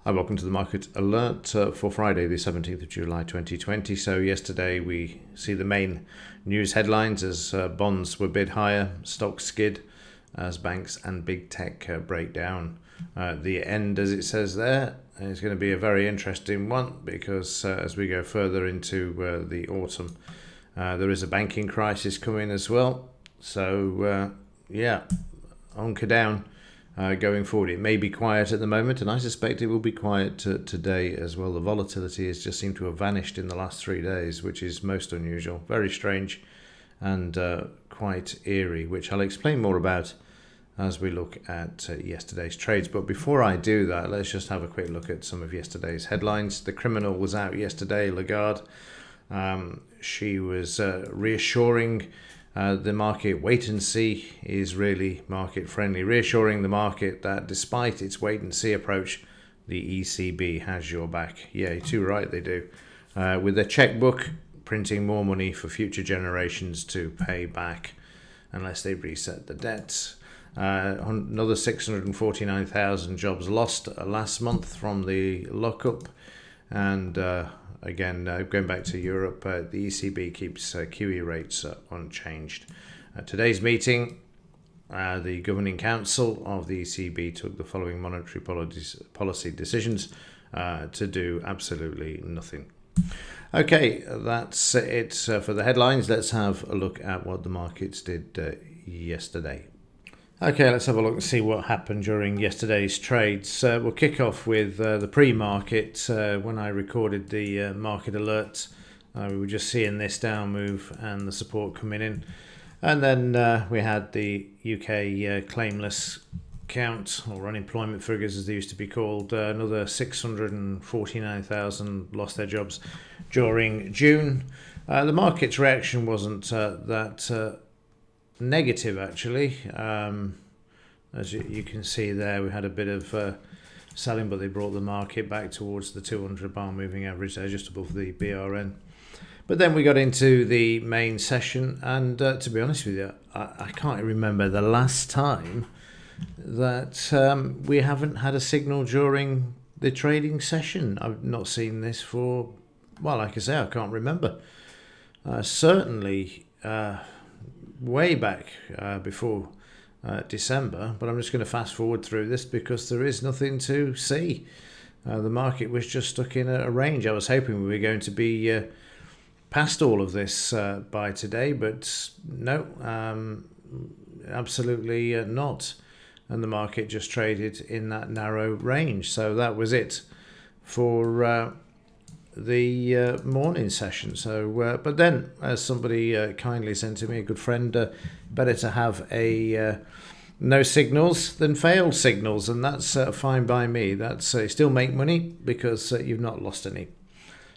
Hi, welcome to the Market Alert for Friday, the 17th of July 2020. So yesterday we see the main news headlines as bonds were bid higher, stocks skid as banks and big tech break down. The end, as it says there, is going to be a very interesting one because as we go further into the autumn, there is a banking crisis coming as well. So hunker down. Going forward, it may be quiet at the moment, and I suspect it will be quiet today as well. The volatility has just seemed to have vanished in the last 3 days, which is most unusual, very strange, and quite eerie, which I'll explain more about as we look at yesterday's trades. But before I do that, let's just have a quick look at some of yesterday's headlines. The criminal was out yesterday, Lagarde. She was reassuring the market. Wait and see is really market friendly, reassuring the market that despite its wait and see approach, the ECB has your back. Yeah, you're too right, they do. With their checkbook, printing more money for future generations to pay back unless they reset the debts. Another 649,000 jobs lost last month from the lockup. And again, going back to Europe, the ECB keeps QE rates unchanged. Today's meeting, the Governing Council of the ECB took the following monetary policy decisions to do absolutely nothing. Okay, that's it for the headlines. Let's have a look at what the markets did yesterday. Okay, let's have a look and see what happened during yesterday's trades. We'll kick off with the pre-market. When I recorded the market alert, we were just seeing this down move and the support coming in. And then we had the UK claimless count, or unemployment figures as they used to be called. Another 649,000 lost their jobs during June. The market's reaction wasn't that negative, actually. As you can see there, we had a bit of selling, but they brought the market back towards the 200 bar moving average there, just above the BRN. But then we got into the main session, and to be honest with you, I can't remember the last time that we haven't had a signal during the trading session. I've not seen this for, well, like I say, I can't remember. Certainly way back before December, but I'm just going to fast forward through this because there is nothing to see. The market was just stuck in a range. I was hoping we were going to be past all of this by today, but no, absolutely not. And the market just traded in that narrow range. So that was it for the morning session. So but then, as somebody kindly sent to me, a good friend, better to have a no signals than failed signals, and that's fine by me. That's still make money because you've not lost any.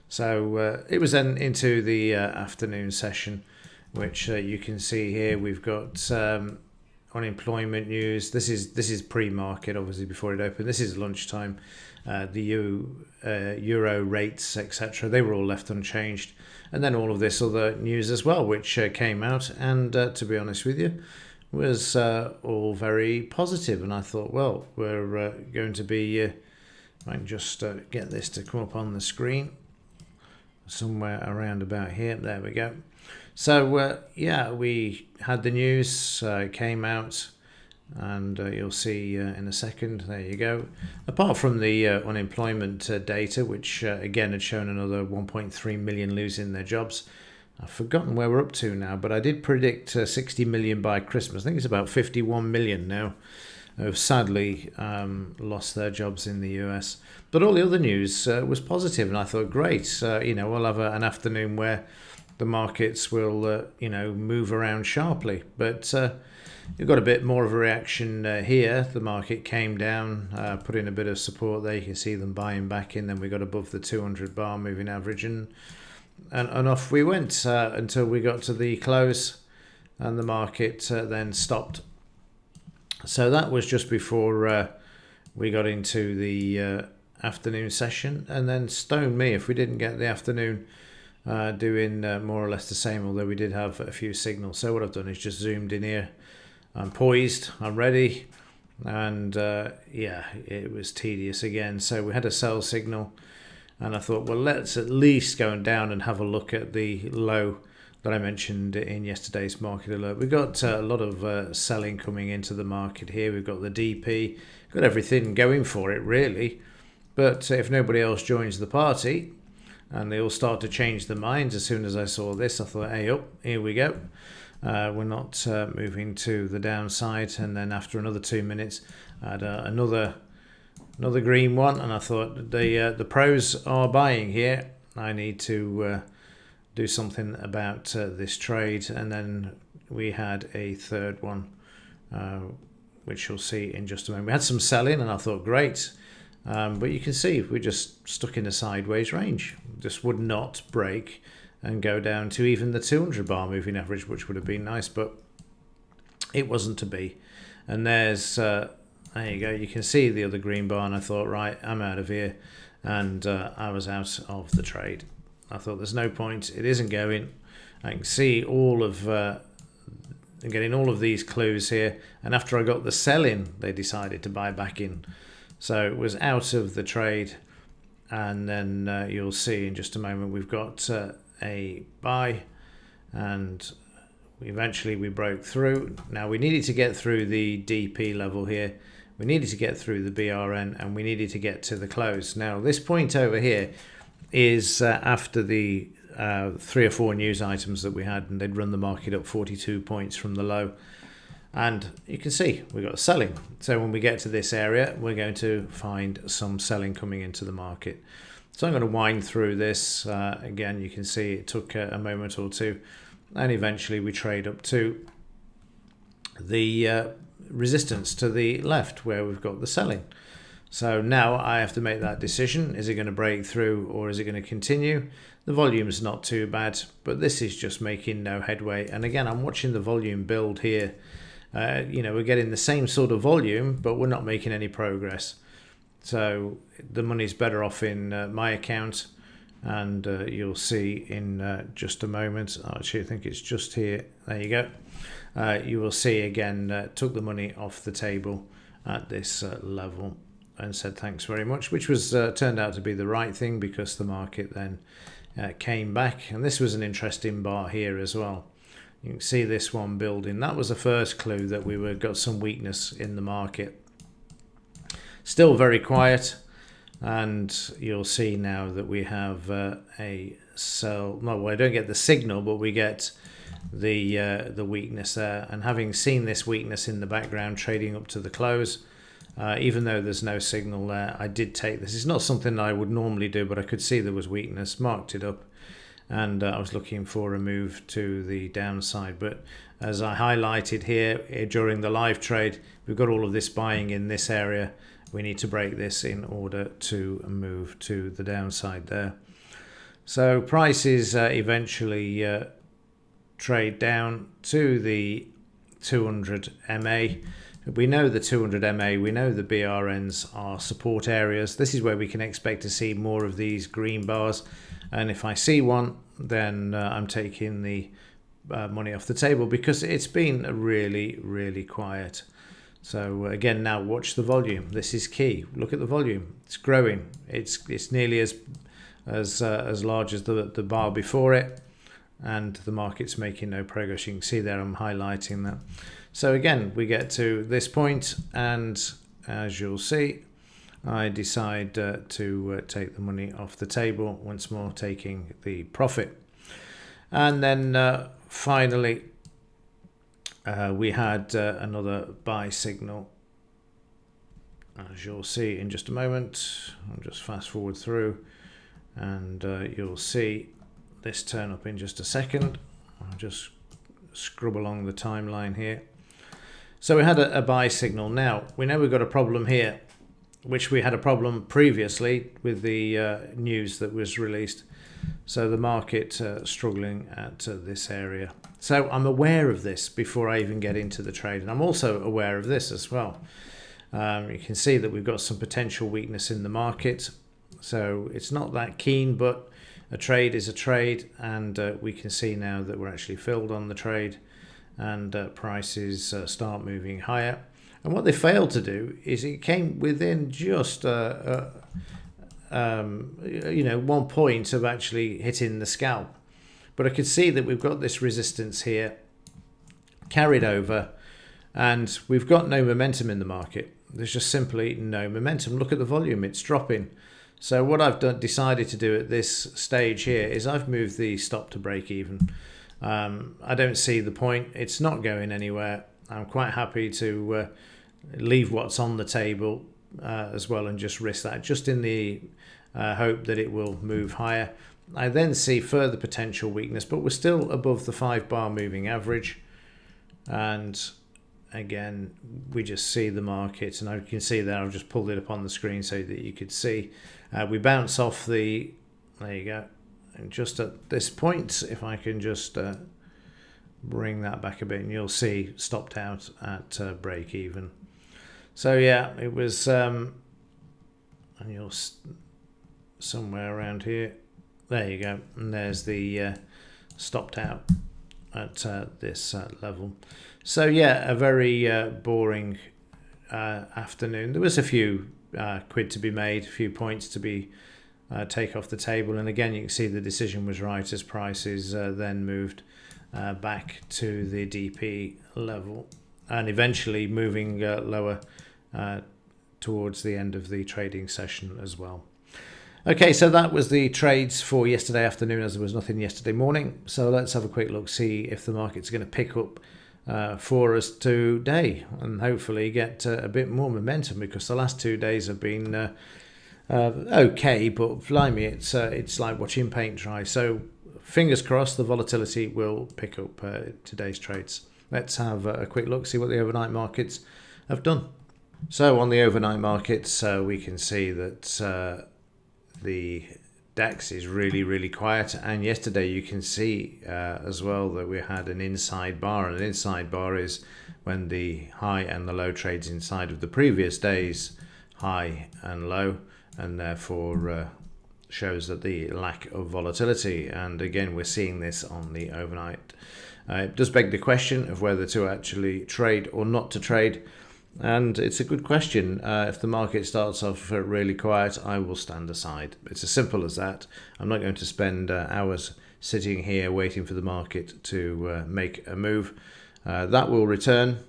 So it was then into the afternoon session, which you can see here. We've got unemployment news. This is pre-market, obviously, before it opened. This is lunchtime. The euro rates, etc., they were all left unchanged. And then all of this other news as well, which came out, and to be honest with you, was all very positive. And I thought, well, we're going to be, I can just get this to come up on the screen somewhere around about here. There we go. So we had the news came out, and you'll see in a second. There you go. Apart from the unemployment data, which again had shown another 1.3 million losing their jobs. I've forgotten where we're up to now, but I did predict 60 million by Christmas. I think it's about 51 million now have sadly lost their jobs in the US. But all the other news was positive, and I thought, great, we'll have an afternoon where the markets will, move around sharply. But you've got a bit more of a reaction here. The market came down, put in a bit of support there. You can see them buying back in. Then we got above the 200 bar moving average, and off we went until we got to the close, and the market then stopped. So that was just before we got into the afternoon session, and then stone me if we didn't get the afternoon doing more or less the same, although we did have a few signals. So what I've done is just zoomed in here. I'm poised, I'm ready, and yeah, it was tedious again. So we had a sell signal, and I thought, well, let's at least go down and have a look at the low that I mentioned in yesterday's market alert. We've got a lot of selling coming into the market here. We've got the DP, got everything going for it really, but if nobody else joins the party and they all start to change their minds, as soon as I saw this I thought, hey up, here we go. We're not moving to the downside, and then after another 2 minutes I had another green one, and I thought the pros are buying here. I need to do something about this trade. And then we had a third one, which you'll see in just a moment. We had some selling, and I thought, great, but you can see we're just stuck in a sideways range. Just would not break and go down to even the 200 bar moving average, which would have been nice, but it wasn't to be. And there's there you go, you can see the other green bar, and I thought, right, I'm out of here, and I was out of the trade. I thought there's no point, it isn't going. I can see all of getting all of these clues here, and after I got the selling, they decided to buy back in. So it was out of the trade, and then you'll see in just a moment we've got a buy, and eventually we broke through. Now we needed to get through the DP level here, we needed to get through the BRN, and we needed to get to the close. Now this point over here is after the 3 or 4 news items that we had, and they'd run the market up 42 points from the low, and you can see we got selling. So when we get to this area, we're going to find some selling coming into the market. So I'm going to wind through this again. You can see it took a moment or two, and eventually we trade up to the resistance to the left where we've got the selling. So now I have to make that decision. Is it going to break through, or is it going to continue? The volume's not too bad, but this is just making no headway. And again, I'm watching the volume build here. We're getting the same sort of volume, but we're not making any progress. So the money's better off in my account, and you'll see in just a moment. Actually, I think it's just here. There you go. You will see again, took the money off the table at this level, and said thanks very much, which was turned out to be the right thing, because the market then came back. And this was an interesting bar here as well. You can see this one building. That was the first clue that we got some weakness in the market. Still very quiet, and you'll see now that we have a sell. No, I don't get the signal, but we get the weakness there. And having seen this weakness in the background trading up to the close, even though there's no signal there, I did take this. It's not something I would normally do, but I could see there was weakness, marked it up, and I was looking for a move to the downside. But as I highlighted here during the live trade, we've got all of this buying in this area. We need to break this in order to move to the downside there. So prices eventually trade down to the 200 MA. We know the 200 MA, we know the BRNs are support areas. This is where we can expect to see more of these green bars. And if I see one, then I'm taking the money off the table, because it's been really, really quiet. So again, now watch the volume. This is key. Look at the volume. It's growing. It's nearly as large as the bar before it, and the market's making no progress. You can see there I'm highlighting that. So again, we get to this point, and as you'll see, I decide to take the money off the table, once more taking the profit. And then finally, we had another buy signal, as you'll see in just a moment. I'll just fast forward through, and you'll see this turn up in just a second. I'll just scrub along the timeline here. So we had a buy signal. Now we know we've got a problem here, which we had a problem previously with the news that was released. So the market struggling at this area. So I'm aware of this before I even get into the trade, and I'm also aware of this as well. You can see that we've got some potential weakness in the market. So it's not that keen, but a trade is a trade, and we can see now that we're actually filled on the trade, and prices start moving higher. And what they failed to do is it came within just 1 point of actually hitting the scalp. But I could see that we've got this resistance here carried over, and we've got no momentum in the market. There's just simply no momentum. Look at the volume, it's dropping. So what I've decided to do at this stage here is I've moved the stop to break even. I don't see the point. It's not going anywhere. I'm quite happy to leave what's on the table as well and just risk that, just in the hope that it will move higher. I then see further potential weakness, but we're still above the 5-bar moving average. And again, we just see the market, and I can see there, I've just pulled it up on the screen so that you could see. We bounce off the, there you go. And just at this point, if I can just bring that back a bit, and you'll see stopped out at break even. So yeah, it was, and you'll somewhere around here. There you go, and there's the stopped out at this level. So yeah, a very boring afternoon. There was a few quid to be made, a few points to be take off the table, and again you can see the decision was right as prices then moved back to the DP level, and eventually moving lower towards the end of the trading session as well. Okay, so that was the trades for yesterday afternoon, as there was nothing yesterday morning. So let's have a quick look, see if the market's going to pick up for us today, and hopefully get a bit more momentum, because the last 2 days have been okay, but blimey, it's like watching paint dry. So fingers crossed the volatility will pick up today's trades. Let's have a quick look, see what the overnight markets have done. So on the overnight markets, we can see that the DAX is really quiet, and yesterday you can see as well that we had an inside bar, and an inside bar is when the high and the low trades inside of the previous day's high and low, and therefore shows that the lack of volatility. And again, we're seeing this on the overnight. It does beg the question of whether to actually trade or not to trade. And it's a good question. If the market starts off really quiet, I will stand aside. It's as simple as that. I'm not going to spend hours sitting here waiting for the market to make a move. That will return,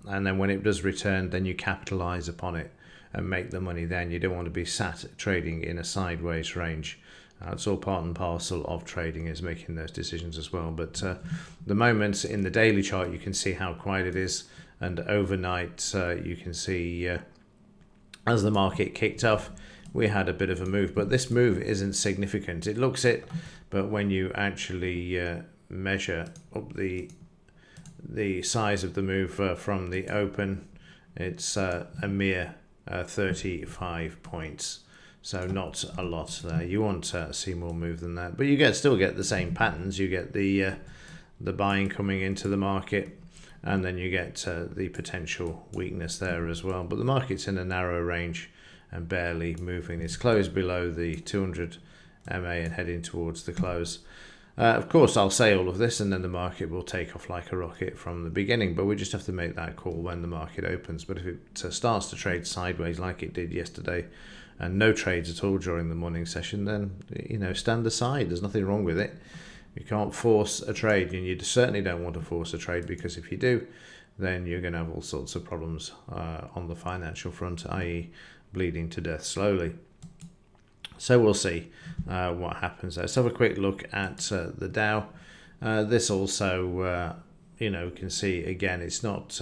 and then when it does return, then you capitalize upon it and make the money then. You don't want to be sat trading in a sideways range. It's all part and parcel of trading, is making those decisions as well. But the moment in the daily chart, you can see how quiet it is. And overnight, you can see as the market kicked off, we had a bit of a move. But this move isn't significant. It looks it, but when you actually measure up the size of the move from the open, it's a mere 35 points. So not a lot there. You want to see more move than that. But you still get the same patterns. You get the buying coming into the market, and then you get the potential weakness there as well. But the market's in a narrow range and barely moving. It's closed below the 200 MA and heading towards the close. Of course, I'll say all of this, and then the market will take off like a rocket from the beginning. But we just have to make that call when the market opens. But if it starts to trade sideways like it did yesterday, and no trades at all during the morning session, then stand aside. There's nothing wrong with it. You can't force a trade, and you certainly don't want to force a trade, because if you do, then you're going to have all sorts of problems on the financial front, i.e. bleeding to death slowly. So we'll see what happens there. Let's have a quick look at the Dow. This also, can see again, it's not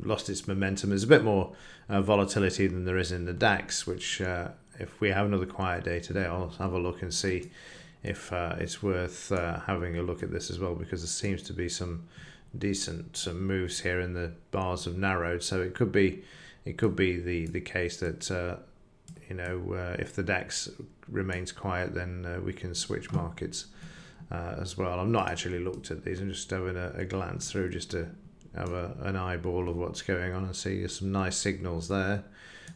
lost its momentum. There's a bit more volatility than there is in the DAX, which if we have another quiet day today, I'll have a look and see if it's worth having a look at this as well, because there seems to be some decent moves here, and the bars have narrowed. So it could be the case that if the DAX remains quiet, then we can switch markets as well. I've not actually looked at these. I'm just having a glance through just to have an eyeball of what's going on and see some nice signals there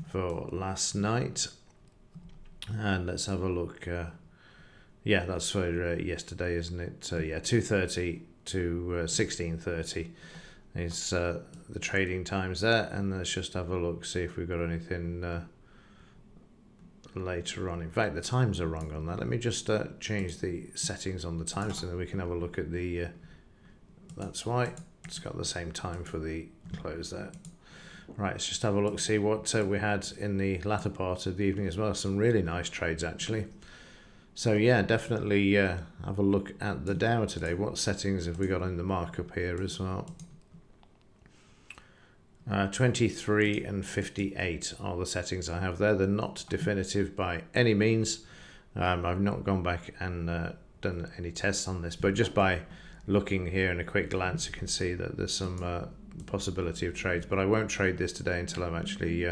for last night. And let's have a look. Yeah, that's for yesterday, isn't it? 2:30 to 16:30 is the trading times there, and let's just have a look, see if we've got anything later on. In fact, the times are wrong on that. Let me just change the settings on the times, and then we can have a look at the that's why it's got the same time for the close there. Right, let's just have a look, see what we had in the latter part of the evening as well. Some really nice trades actually. So yeah, definitely have a look at the Dow today. What settings have we got in the markup here as well? 23 and 58 are the settings I have there. They're not definitive by any means. I've not gone back and done any tests on this, but just by looking here in a quick glance, you can see that there's some possibility of trades. But I won't trade this today until I've actually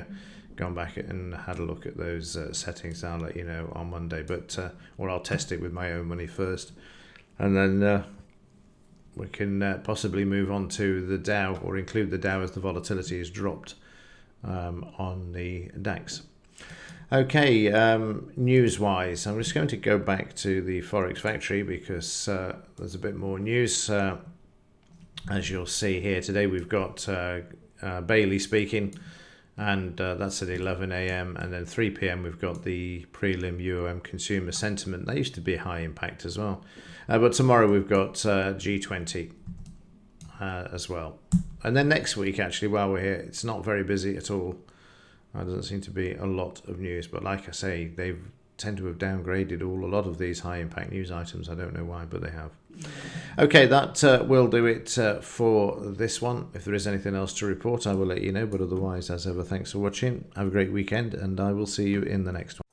gone back and had a look at those settings. I'll let you know on Monday, but or I'll test it with my own money first, and then we can possibly move on to the Dow, or include the Dow as the volatility has dropped on the DAX. Okay, news-wise, I'm just going to go back to the Forex Factory because there's a bit more news. As you'll see here today, we've got Bailey speaking, and that's at 11 a.m. and then 3 p.m. we've got the prelim UOM consumer sentiment. They used to be high impact as well, but tomorrow we've got G20 as well. And then next week, actually, while we're here, it's not very busy at all. There doesn't seem to be a lot of news, but like I say, they tend to have downgraded a lot of these high impact news items. I don't know why, but they have. Okay, that will do it for this one. If there is anything else to report, I will let you know, but otherwise, as ever, thanks for watching. Have a great weekend, and I will see you in the next one.